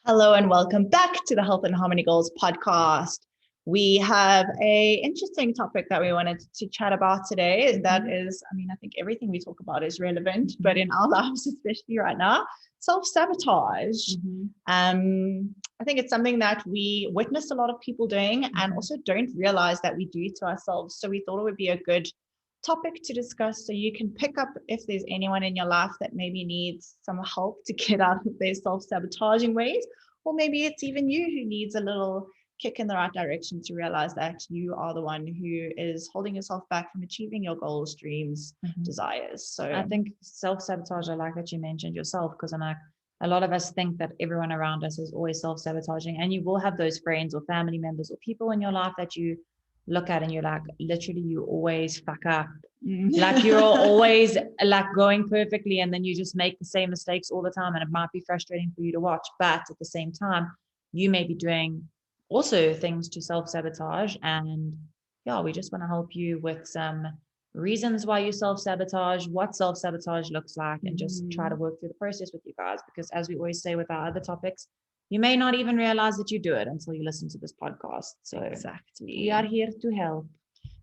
Hello and welcome back to the Health and Harmony Goals podcast. We have an interesting topic that we wanted to chat about today. That is, I think everything we talk about is relevant, but in our lives, especially right now, self-sabotage. I think it's something that we witness a lot of people doing and also don't realize that we do to ourselves. So we thought it would be a good topic to discuss so you can pick up if there's anyone in your life that maybe needs some help to get out of their self-sabotaging ways, or maybe it's even you who needs a little kick in the right direction to realize that you are the one who is holding yourself back from achieving your goals, dreams, desires. So I think self-sabotage, I like that you mentioned yourself, because I'm like, a lot of us think that everyone around us is always self-sabotaging, and you will have those friends or family members or people in your life that you look at and you're like, literally, you always fuck up. Like you're always like going perfectly, and then you just make the same mistakes all the time, and it might be frustrating for you to watch, but at the same time you may be doing also things to self-sabotage. And yeah, we just want to help you with some reasons why you self-sabotage, what self-sabotage looks like, and just try to work through the process with you guys, because as we always say with our other topics, you may not even realize that you do it until you listen to this podcast. So exactly, we are here to help.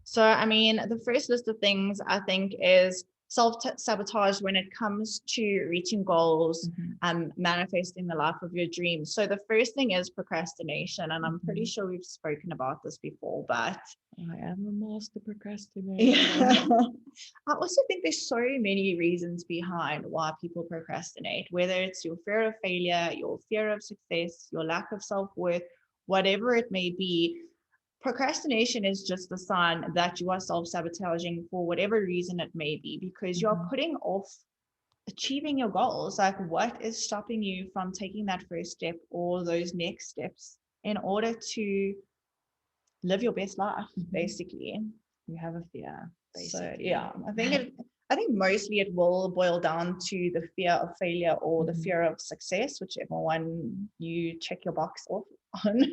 So, the first list of things I think is self-sabotage when it comes to reaching goals and manifesting the life of your dreams. So the first thing is procrastination. And I'm pretty sure we've spoken about this before, but I am a master procrastinator. Yeah. I also think there's so many reasons behind why people procrastinate, whether it's your fear of failure, your fear of success, your lack of self-worth, whatever it may be. Procrastination is just a sign that you are self-sabotaging for whatever reason it may be, because you're putting off achieving your goals. Like, what is stopping you from taking that first step or those next steps in order to live your best life, basically? You have a fear, basically. So yeah, I think mostly it will boil down to the fear of failure or the fear of success, whichever one you check your box off on.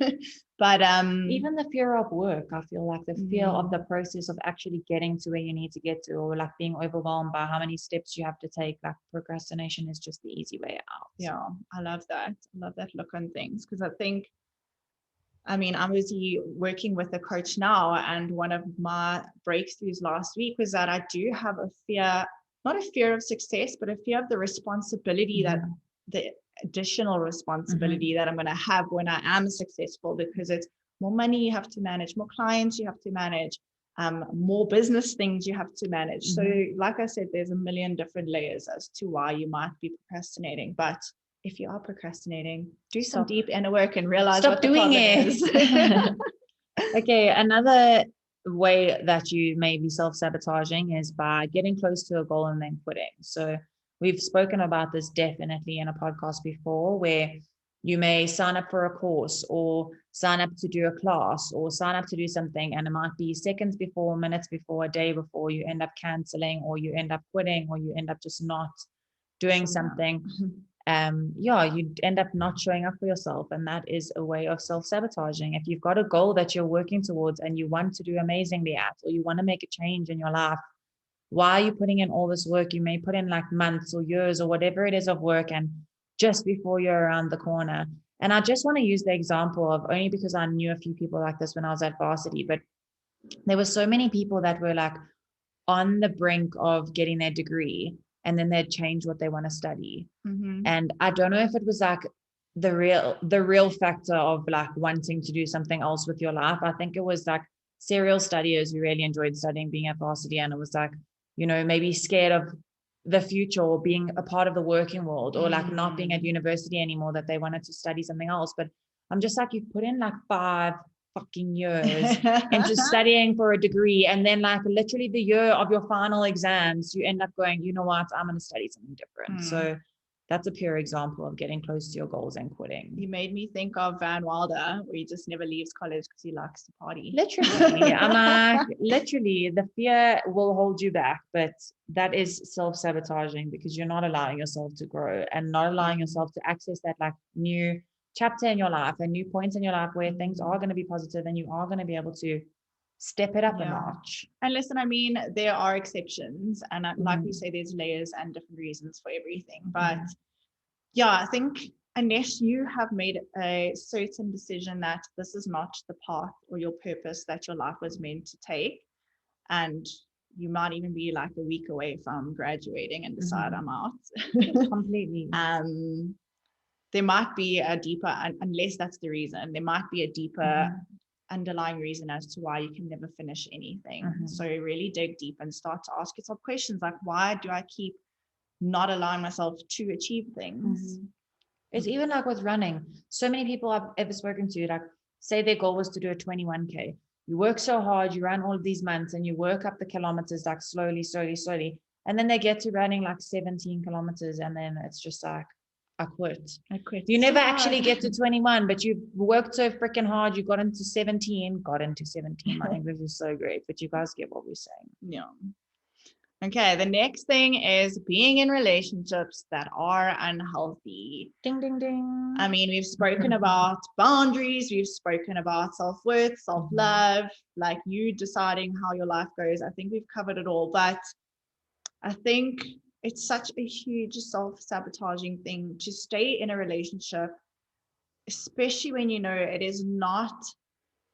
But even the fear of work, I feel like the fear of the process of actually getting to where you need to get to, or like being overwhelmed by how many steps you have to take. Like procrastination is just the easy way out. Yeah, I love that. I love that look on things, because I think, I'm busy working with a coach now, and one of my breakthroughs last week was that I do have a fear, not a fear of success, but a fear of the responsibility that the additional responsibility that I'm going to have when I am successful, because it's more money you have to manage, more clients you have to manage, more business things you have to manage. So like I said, there's a million different layers as to why you might be procrastinating. But if you are procrastinating, do some deep inner work and realize what the problem is. Okay, another way that you may be self-sabotaging is by getting close to a goal and then quitting. So we've spoken about this definitely in a podcast before, where you may sign up for a course or sign up to do a class or sign up to do something, and it might be seconds before, minutes before, a day before, you end up canceling, or you end up quitting, or you end up just not doing something. You end up not showing up for yourself, and that is a way of self-sabotaging. If you've got a goal that you're working towards and you want to do amazingly at, or you want to make a change in your life, why are you putting in all this work? You may put in like months or years or whatever it is of work, and just before you're around the corner. And I just want to use the example of, only because I knew a few people like this when I was at varsity, but there were so many people that were like on the brink of getting their degree, and then they'd change what they want to study. And I don't know if it was like the real factor of like wanting to do something else with your life. I think it was like serial studiers who really enjoyed studying, being at varsity, and it was like, maybe scared of the future or being a part of the working world, or like not being at university anymore, that they wanted to study something else. But I'm just like, you put in like 5 fucking years into studying for a degree, and then like literally the year of your final exams, you end up going, you know what, I'm going to study something different. So that's a pure example of getting close to your goals and quitting. You made me think of Van Wilder, where he just never leaves college because he likes to party. Literally. I'm like, literally, the fear will hold you back, but that is self-sabotaging, because you're not allowing yourself to grow and not allowing yourself to access that like new chapter in your life, and new points in your life where things are going to be positive and you are going to be able to step it up a notch. And listen, there are exceptions, and like we say, there's layers and different reasons for everything. But yeah, I think unless you have made a certain decision that this is not the path or your purpose that your life was meant to take, and you might even be like a week away from graduating and decide I'm out. Completely. There might be a deeper, unless that's the reason, there might be a deeper underlying reason as to why you can never finish anything. So really dig deep and start to ask yourself questions like, why do I keep not allowing myself to achieve things? It's even like with running. So many people I've ever spoken to, like, say their goal was to do a 21K. You work so hard, you run all of these months and you work up the kilometers like slowly, slowly, slowly. And then they get to running like 17 kilometers and then it's just like, I quit. You never actually get to 21, but you've worked so freaking hard. You got into 17. My English is so great, but you guys get what we're saying. Yeah. Okay, the next thing is being in relationships that are unhealthy. Ding, ding, ding. I mean, we've spoken about boundaries, we've spoken about self-worth, self-love, like you deciding how your life goes. I think we've covered it all, but I think it's such a huge self-sabotaging thing to stay in a relationship, especially when you know it is not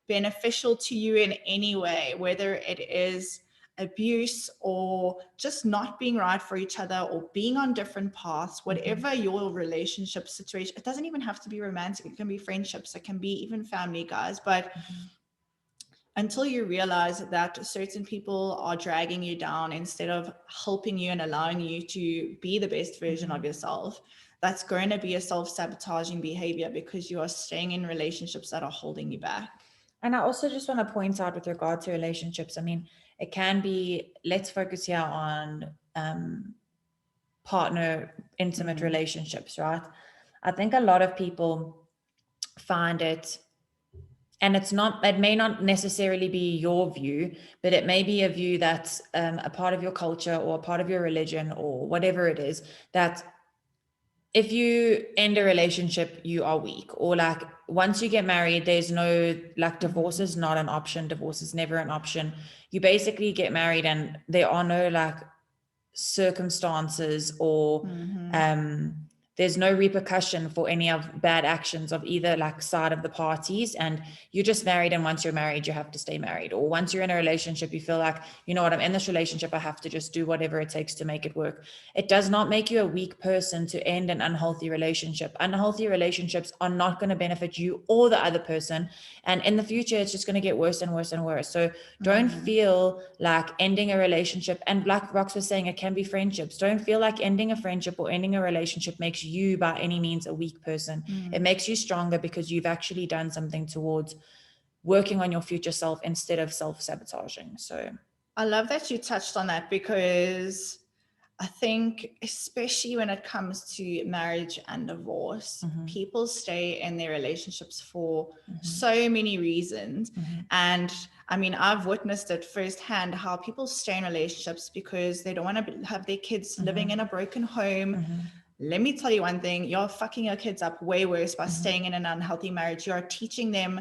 beneficial to you in any way, whether it is abuse or just not being right for each other or being on different paths, whatever your relationship situation. It doesn't even have to be romantic. It can be friendships. It can be even family, guys. But until you realize that certain people are dragging you down instead of helping you and allowing you to be the best version of yourself, that's going to be a self-sabotaging behavior because you are staying in relationships that are holding you back. And I also just want to point out with regard to relationships, I mean, it can be, let's focus here on partner, intimate relationships, right? I think a lot of people find it, and it may not necessarily be your view, but it may be a view that's a part of your culture or a part of your religion or whatever it is, that if you end a relationship, you are weak. Or like once you get married, there's no, like, divorce is not an option. Divorce is never an option. You basically get married and there are no like circumstances or there's no repercussion for any of bad actions of either like side of the parties, and you're just married, and once you're married you have to stay married. Or once you're in a relationship you feel like, you know what, I'm in this relationship, I have to just do whatever it takes to make it work. It does not make you a weak person to end an unhealthy relationship. Unhealthy relationships are not going to benefit you or the other person, and in the future it's just going to get worse and worse and worse. So don't feel like ending a relationship, and like Rox was saying, it can be friendships, don't feel like ending a friendship or ending a relationship makes you by any means a weak person. It makes you stronger because you've actually done something towards working on your future self instead of self-sabotaging. So I love that you touched on that, because I think especially when it comes to marriage and divorce, people stay in their relationships for so many reasons. And I mean, I've witnessed it firsthand, how people stay in relationships because they don't want to have their kids living in a broken home. Let me tell you one thing, you're fucking your kids up way worse by staying in an unhealthy marriage. You are teaching them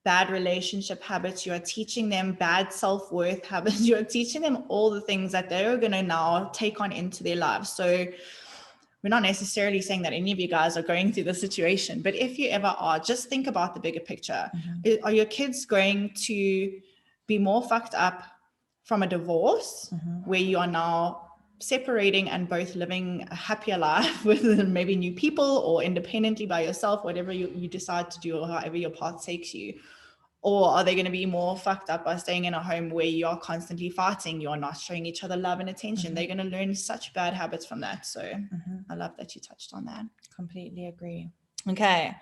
bad relationship habits. You are teaching them bad self-worth habits. You are teaching them all the things that they're going to now take on into their lives. So we're not necessarily saying that any of you guys are going through the situation, but if you ever are, just think about the bigger picture. Are your kids going to be more fucked up from a divorce where you are now separating and both living a happier life with maybe new people or independently by yourself, whatever you decide to do or however your path takes you? Or are they going to be more fucked up by staying in a home where you are constantly fighting, you're not showing each other love and attention? They're going to learn such bad habits from that. So I love that you touched on that. completely agree. Okay.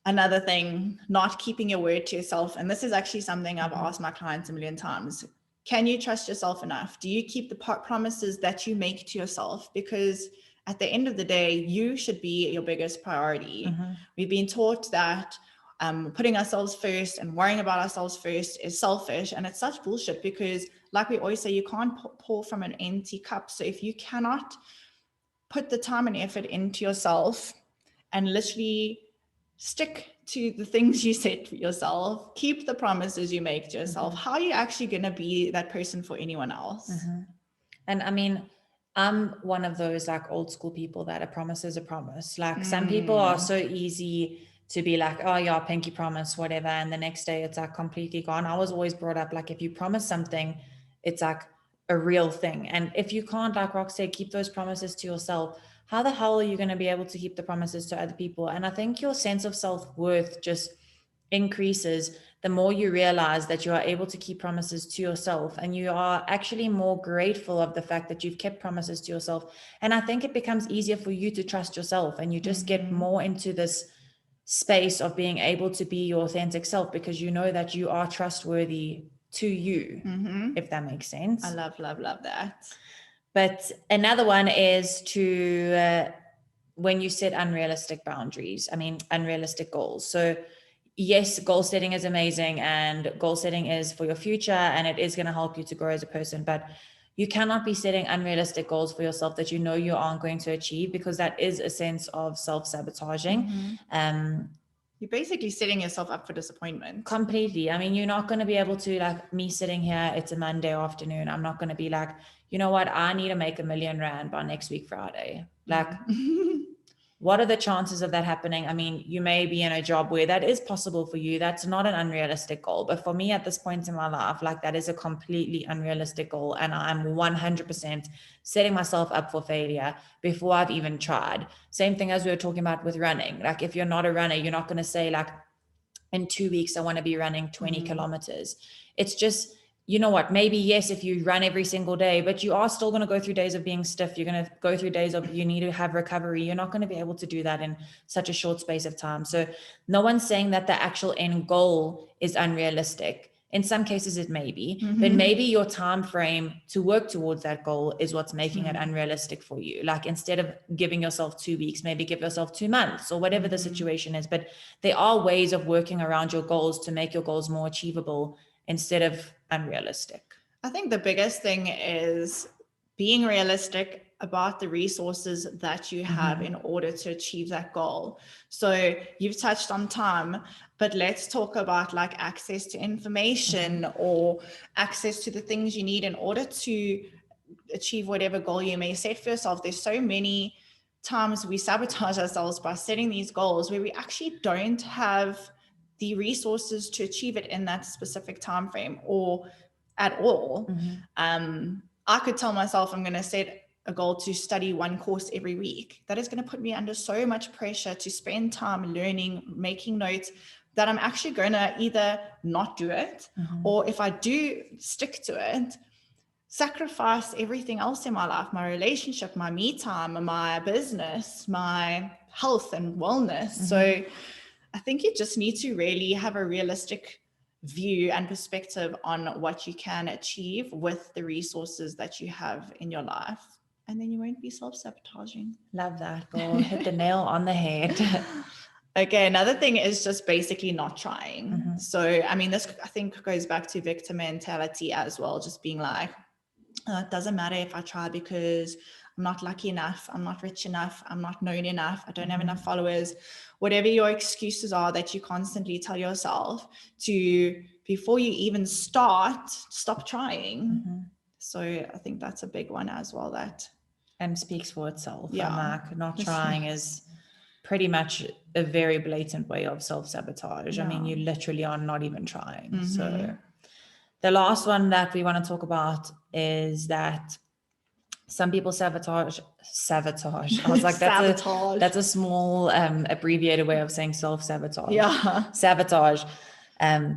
Another thing, not keeping your word to yourself. And this is actually something I've asked my clients a million times. Can you trust yourself enough? Do you keep the promises that you make to yourself? Because at the end of the day, you should be your biggest priority. We've been taught that putting ourselves first and worrying about ourselves first is selfish. And it's such bullshit, because like we always say, you can't pour from an empty cup. So if you cannot put the time and effort into yourself and literally stick to the things you set for yourself, keep the promises you make to yourself, how are you actually going to be that person for anyone else? And I mean, I'm one of those like old school people that a promise is a promise. Like some people are so easy to be like, oh yeah, pinky promise, whatever. And the next day it's like completely gone. I was always brought up like, if you promise something, it's like a real thing. And if you can't, like Rox said, keep those promises to yourself, how the hell are you going to be able to keep the promises to other people? And I think your sense of self-worth just increases the more you realize that you are able to keep promises to yourself, and you are actually more grateful of the fact that you've kept promises to yourself. And I think it becomes easier for you to trust yourself, and you just get more into this space of being able to be your authentic self, because you know that you are trustworthy to you, if that makes sense. I love that. But another one is to when you set unrealistic boundaries, unrealistic goals. So yes, goal setting is amazing, and goal setting is for your future, and it is going to help you to grow as a person, but you cannot be setting unrealistic goals for yourself that you know you aren't going to achieve, because that is a sense of self-sabotaging. You're basically setting yourself up for disappointment. Completely. You're not going to be able to, like me sitting here, it's a Monday afternoon, I'm not going to be like, you know what, I need to make R1 million by next week Friday. Like what are the chances of that happening? You may be in a job where that is possible for you. That's not an unrealistic goal. But for me at this point in my life, like that is a completely unrealistic goal. And I'm 100% setting myself up for failure before I've even tried. Same thing as we were talking about with running. Like if you're not a runner, you're not going to say like, in 2 weeks, I want to be running 20 kilometers. It's just, you know what, maybe yes, if you run every single day, but you are still going to go through days of being stiff. You're going to go through days of you need to have recovery. You're not going to be able to do that in such a short space of time. So no one's saying that the actual end goal is unrealistic. In some cases it may be, but maybe your time frame to work towards that goal is what's making it unrealistic for you. Like instead of giving yourself 2 weeks, maybe give yourself 2 months or whatever the situation is. But there are ways of working around your goals to make your goals more achievable instead of unrealistic. I think the biggest thing is being realistic about the resources that you have in order to achieve that goal. So you've touched on time, but let's talk about like access to information or access to the things you need in order to achieve whatever goal you may set for yourself. There's so many times we sabotage ourselves by setting these goals where we actually don't have the resources to achieve it in that specific time frame or at all. I could tell myself I'm going to set a goal to study one course every week. That is going to put me under so much pressure to spend time learning, making notes, that I'm actually going to either not do it, or if I do stick to it, sacrifice everything else in my life, my relationship, my me time, my business, my health and wellness. So I think you just need to really have a realistic view and perspective on what you can achieve with the resources that you have in your life. And then you won't be self-sabotaging. Love that, girl. Hit the nail on the head. Okay, another thing is just basically not trying. So, this I think goes back to victim mentality as well, just being like, it doesn't matter if I try because I'm not lucky enough, I'm not rich enough, I'm not known enough, I don't have enough followers. Whatever your excuses are that you constantly tell yourself to, before you even stop trying. So I think that's a big one as well. And speaks for itself. Yeah. Not trying is pretty much a very blatant way of self-sabotage. Yeah. You literally are not even trying. So the last one that we want to talk about is that some people sabotage. I was like, that's a small abbreviated way of saying self-sabotage. Yeah. Sabotage.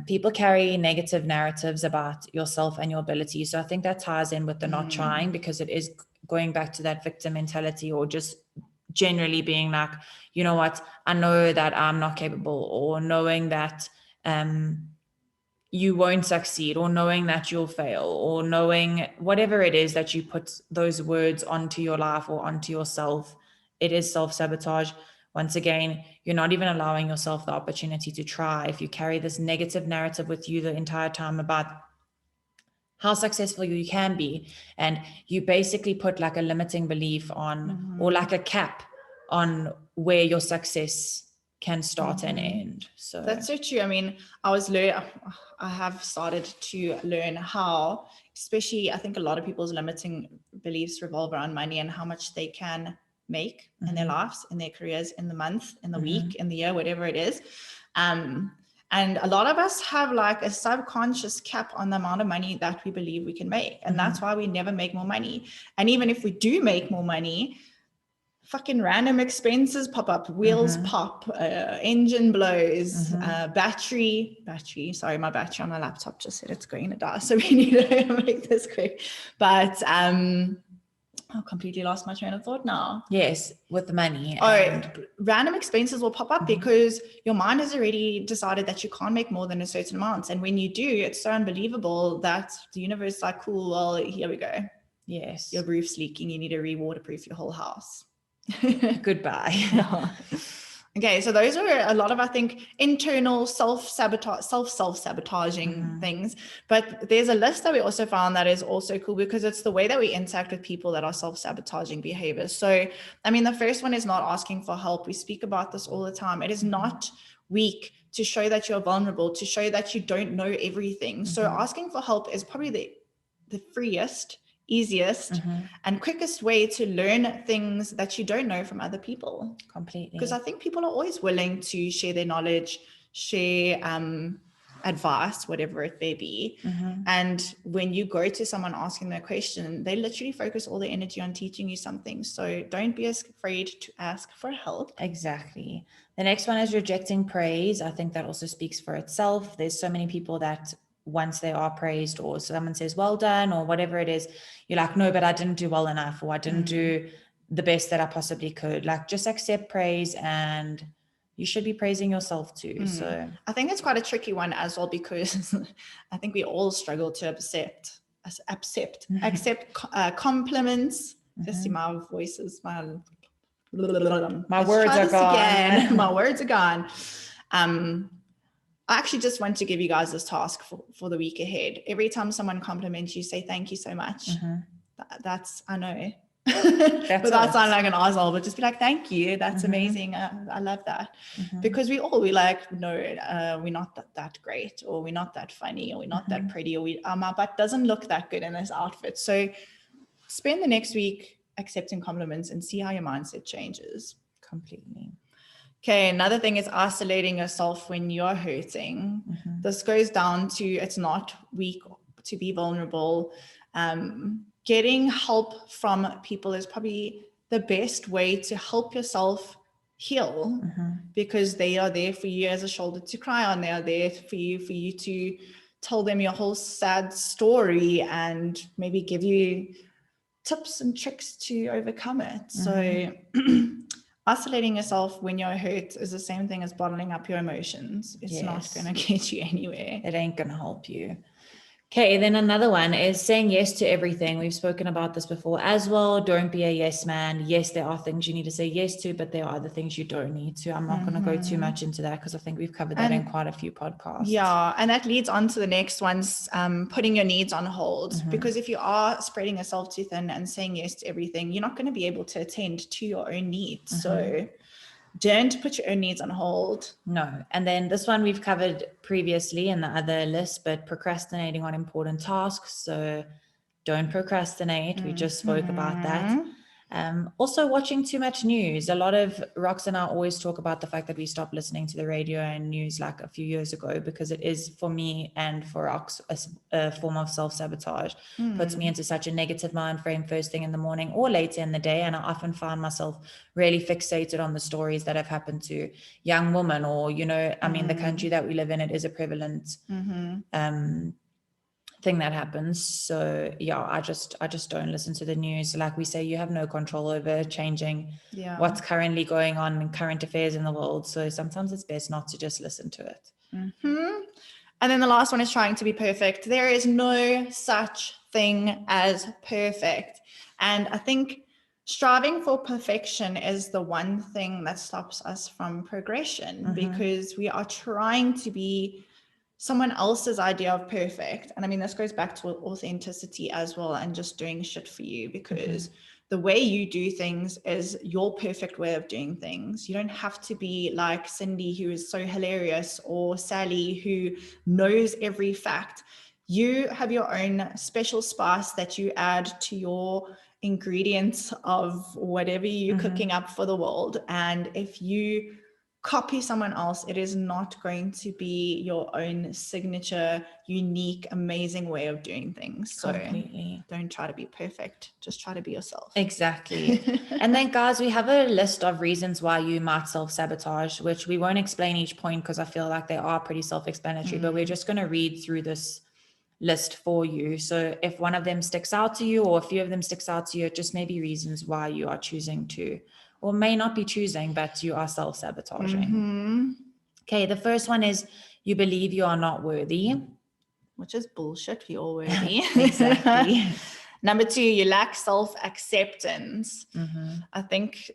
People carry negative narratives about yourself and your ability. So I think that ties in with the not trying, because it is going back to that victim mentality, or just generally being like, you know what, I know that I'm not capable, or knowing that you won't succeed, or knowing that you'll fail, or knowing whatever it is that you put those words onto your life or onto yourself. It is self-sabotage. Once again, you're not even allowing yourself the opportunity to try. If you carry this negative narrative with you the entire time about how successful you can be, and you basically put like a limiting belief on, or like a cap on where your success can start and end. So that's so true. I mean, I have started to learn how, especially I think a lot of people's limiting beliefs revolve around money and how much they can make in their lives, in their careers, in the month, in the week, in the year, whatever it is. And a lot of us have like a subconscious cap on the amount of money that we believe we can make. And that's why we never make more money. And even if we do make more money, fucking random expenses pop up, wheels pop, engine blows, battery, sorry, my battery on my laptop just said it's going to die. So we need to make this quick. But I completely lost my train of thought now. Yes, with the money. Random expenses will pop up because your mind has already decided that you can't make more than a certain amount. And when you do, it's so unbelievable that the universe is like, cool, well, here we go. Yes. Your roof's leaking. You need to re-waterproof your whole house. Goodbye. Okay, so those are a lot of, I think, internal self-sabotaging things. But there's a list that we also found that is also cool because it's the way that we interact with people that are self-sabotaging behaviors. So, I mean, the first one is not asking for help. We speak about this all the time. It is not weak to show that you're vulnerable, to show that you don't know everything. So asking for help is probably the freest, easiest and quickest way to learn things that you don't know from other people. Completely. Because I think people are always willing to share their knowledge, share advice, whatever it may be. And when you go to someone asking their question, they literally focus all their energy on teaching you something. So don't be afraid to ask for help. Exactly. The next one is rejecting praise. I think that also speaks for itself. There's so many people that once they are praised or someone says, well done, or whatever it is, you're like, no, but I didn't do well enough, or I didn't do the best that I possibly could. Like, just accept praise, and you should be praising yourself too. So I think it's quite a tricky one as well, because I think we all struggle to accept compliments. Just see my voices, my words are gone. My words are gone. I actually just want to give you guys this task for the week ahead. Every time someone compliments you, say thank you so much. That's, I know, without sounding like an asshole, but just be like, thank you. That's amazing. I love that. Because we like, no, we're not that great, or we're not that funny, or we're not that pretty, or our butt doesn't look that good in this outfit. So spend the next week accepting compliments and see how your mindset changes. Completely. Okay, another thing is isolating yourself when you're hurting. This goes down to, it's not weak to be vulnerable. Getting help from people is probably the best way to help yourself heal, because they are there for you as a shoulder to cry on. They are there for you to tell them your whole sad story and maybe give you tips and tricks to overcome it. So isolating yourself when you're hurt is the same thing as bottling up your emotions. It's not going to get you anywhere. It ain't going to help you. Okay, then another one is saying yes to everything. We've spoken about this before as well. Don't be a yes man. Yes, there are things you need to say yes to, but there are other things you don't need to. I'm not going to go too much into that because I think we've covered that in quite a few podcasts. Yeah, and that leads on to the next ones, putting your needs on hold. Because if you are spreading yourself too thin and saying yes to everything, you're not going to be able to attend to your own needs. So don't put your own needs on hold. No. And then this one we've covered previously in the other list, but procrastinating on important tasks. So don't procrastinate. We just spoke about that. Also watching too much news. A lot of Rox and I always talk about the fact that we stopped listening to the radio and news like a few years ago, because it is, for me and for Rox, a form of self-sabotage. Puts me into such a negative mind frame first thing in the morning or later in the day. And I often find myself really fixated on the stories that have happened to young women, or, you know, I mean, the country that we live in, it is a prevalent thing that happens. So yeah, I just don't listen to the news. Like we say, you have no control over changing what's currently going on in current affairs in the world. So sometimes it's best not to just listen to it. And then the last one is trying to be perfect. There is no such thing as perfect. And I think striving for perfection is the one thing that stops us from progression, because we are trying to be someone else's idea of perfect. And I mean, this goes back to authenticity as well, and just doing shit for you, because the way you do things is your perfect way of doing things. You don't have to be like Cindy, who is so hilarious, or Sally, who knows every fact. You have your own special spice that you add to your ingredients of whatever you're cooking up for the world. And if you copy someone else, it is not going to be your own signature, unique, amazing way of doing things. So Completely. don't try to be perfect, just try to be yourself. Exactly. And then, guys, we have a list of reasons why you might self-sabotage, which we won't explain each point because I feel like they are pretty self-explanatory, but we're just going to read through this list for you. So if one of them sticks out to you, or a few of them sticks out to you, it just may be reasons why you are choosing to, or may not be choosing, but you are self-sabotaging. Okay, the first one is you believe you are not worthy. Which is bullshit. We're all worthy. Exactly. Number 2, you lack self-acceptance. I think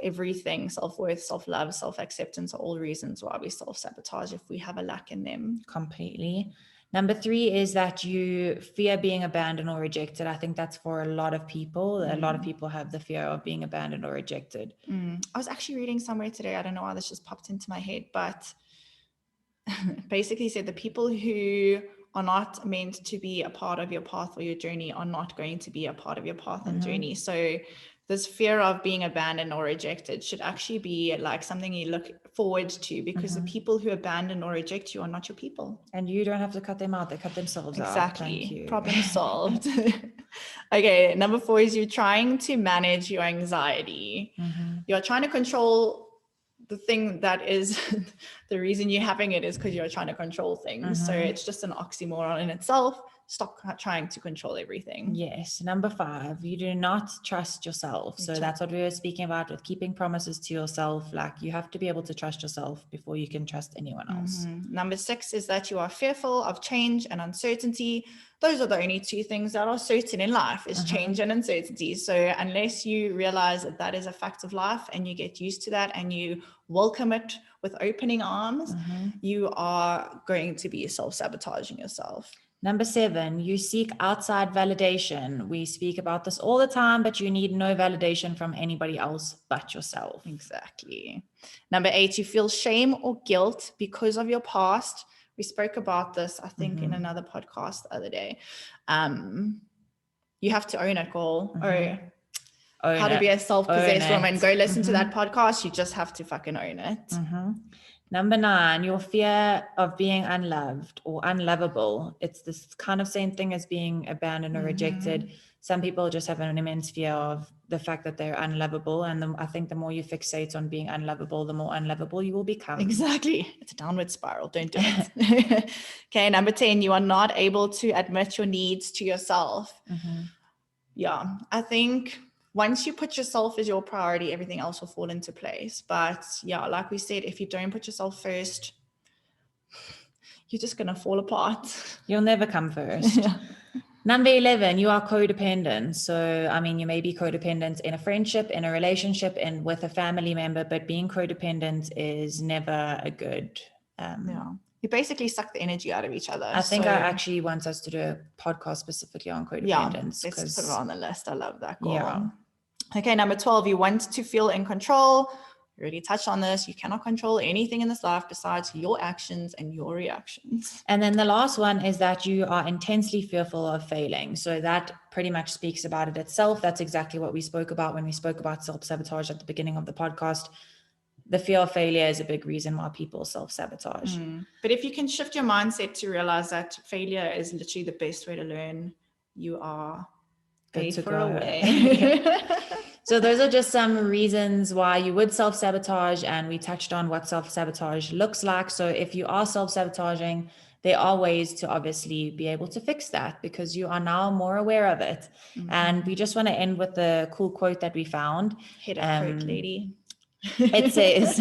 everything, self-worth, self-love, self-acceptance are all reasons why we self-sabotage if we have a lack in them. Completely. Number 3 is that you fear being abandoned or rejected. I think that's for a lot of people. A lot of people have the fear of being abandoned or rejected. I was actually reading somewhere today, I don't know why this just popped into my head, but basically said the people who are not meant to be a part of your path or your journey are not going to be a part of your path and journey. So this fear of being abandoned or rejected should actually be like something you look forward to, because the people who abandon or reject you are not your people. And you don't have to cut them out. They cut themselves out. Exactly. Thank you. Problem solved. Okay. Number 4 is you're trying to manage your anxiety. You're trying to control the thing that is the reason you're having it is because you're trying to control things. So it's just an oxymoron in itself. Stop trying to control everything. Yes. Number 5, you do not trust yourself. So that's what we were speaking about with keeping promises to yourself. Like, you have to be able to trust yourself before you can trust anyone else. Number 6 is that you are fearful of change and uncertainty. Those are the only 2 things that are certain in life, is change and uncertainty. So unless you realize that that is a fact of life and you get used to that and you welcome it with opening arms, you are going to be self-sabotaging yourself. Number 7, you seek outside validation. We speak about this all the time, but you need no validation from anybody else but yourself. Exactly. Number 8, you feel shame or guilt because of your past. We spoke about this, I think, in another podcast the other day. You have to own it, girl. How to be a self-possessed woman. Go listen to that podcast. You just have to fucking own it. Number 9, your fear of being unloved or unlovable. It's this kind of same thing as being abandoned or rejected. Some people just have an immense fear of the fact that they're unlovable. And I think the more you fixate on being unlovable, the more unlovable you will become. Exactly. It's a downward spiral. Don't do it. Okay. Number 10, you are not able to admit your needs to yourself. Yeah. I think once you put yourself as your priority, everything else will fall into place. But yeah, like we said, if you don't put yourself first, you're just going to fall apart. You'll never come first. Number 11, you are codependent. So, I mean, you may be codependent in a friendship, in a relationship, and with a family member, but being codependent is never a good. You basically suck the energy out of each other. I think I actually want us to do a podcast specifically on codependence. Yeah, let's put it on the list. I love that goal. Yeah. Okay, number 12, you want to feel in control. We already touched on this. You cannot control anything in this life besides your actions and your reactions. And then the last one is that you are intensely fearful of failing. So that pretty much speaks about it itself. That's exactly what we spoke about when we spoke about self-sabotage at the beginning of the podcast. The fear of failure is a big reason why people self-sabotage. But if you can shift your mindset to realize that failure is literally the best way to learn, you are good to go away. So those are just some reasons why you would self-sabotage, and we touched on what self-sabotage looks like. So if you are self-sabotaging, there are ways to obviously be able to fix that because you are now more aware of it. And we just want to end with the cool quote that we found. Hit a quote, lady. It says,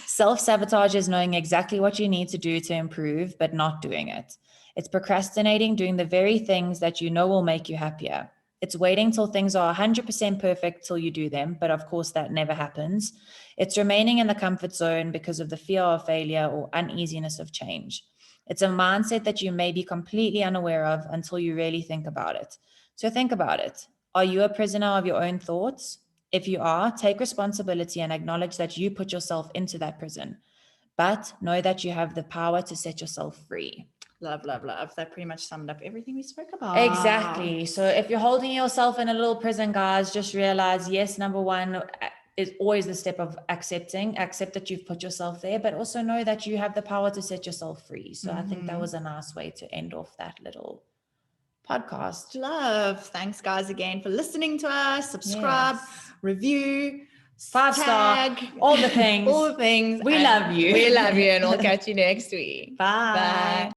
self-sabotage is knowing exactly what you need to do to improve, but not doing it. It's procrastinating, doing the very things that you know will make you happier. It's waiting till things are 100% perfect till you do them, but of course that never happens. It's remaining in the comfort zone because of the fear of failure or uneasiness of change. It's a mindset that you may be completely unaware of until you really think about it. So think about it. Are you a prisoner of your own thoughts? If you are, take responsibility and acknowledge that you put yourself into that prison. But know that you have the power to set yourself free. Love, love, love. That pretty much summed up everything we spoke about. Exactly. So if you're holding yourself in a little prison, guys, just realize, yes, number one is always the step of accept that you've put yourself there, but also know that you have the power to set yourself free. So I think that was a nice way to end off that little podcast. Love. Thanks, guys, again for listening to us. Subscribe, review, 5-star, all the things. All the things. We love you. We love you, and we'll catch you next week. Bye. Bye.